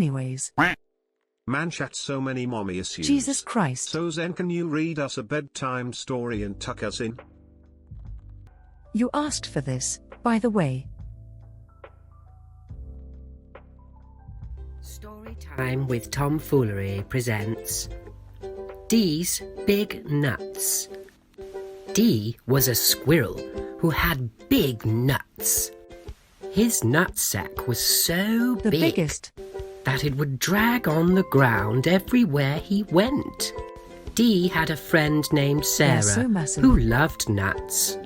anyways. Man chat, so many mommy issues. Jesus Christ. So Zen, can you read us a bedtime story and tuck us in? You asked for this, by the way. Storytime with Tomfoolery presents Dee's Big Nuts. Dee was a squirrel who had big nuts. His nutsack was so The big biggest. that it would drag on the ground everywhere he went. Dee had a friend named Sarah so massive. who loved nuts.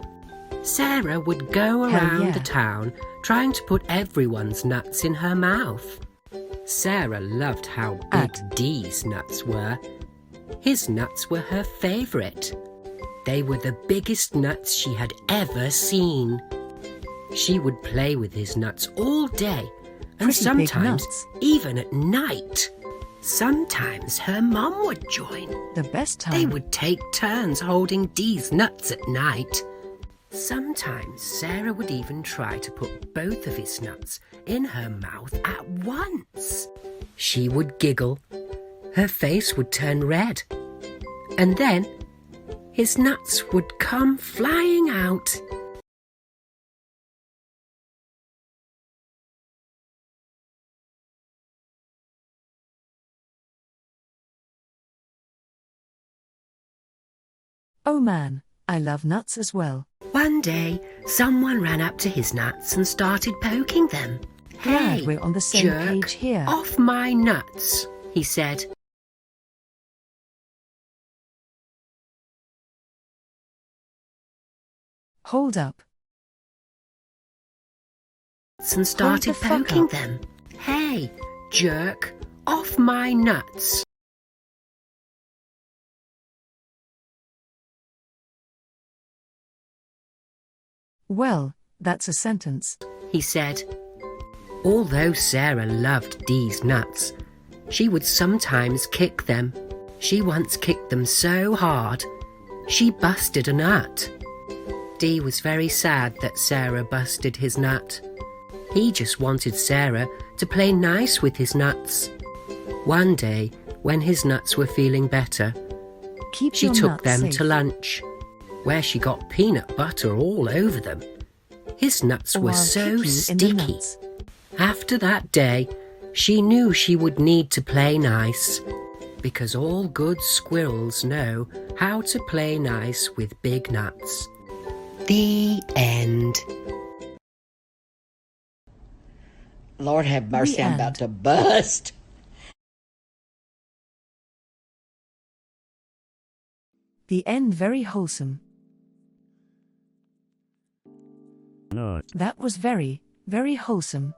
Sarah would go around yeah. the town trying to put everyone's nuts in her mouth. Sarah loved how big Dee's nuts were. His nuts were her favourite. They were the biggest nuts she had ever seen. She would play with his nuts all day, and Pretty sometimes big nuts. even at night. Sometimes her mum would join. The best time. They would take turns holding Dee's nuts at night. Sometimes Sarah would even try to put both of his nuts in her mouth at once. She would giggle. Her face would turn red. And then his nuts would come flying out. Oh man, I love nuts as well. One day, someone ran up to his nuts and started poking them. Glad "Hey, we're on the same jerk, page here. off my nuts," he said. Hold up. And started Hold the fuck poking up. them. "Hey, jerk, off my nuts." Well, that's a sentence. He said. Although Sarah loved Dee's nuts, she would sometimes kick them. She once kicked them so hard, she busted a nut. Dee was very sad that Sarah busted his nut. He just wanted Sarah to play nice with his nuts. One day, when his nuts were feeling better, Keep she your took nuts them safe. to lunch, where she got peanut butter all over them. His nuts Or were I'll so kick you in the sticky. nuts. After that day, she knew she would need to play nice, because all good squirrels know how to play nice with big nuts. The end. Lord have mercy, The I'm end. about to bust. The end very wholesome. No. That was very, very wholesome.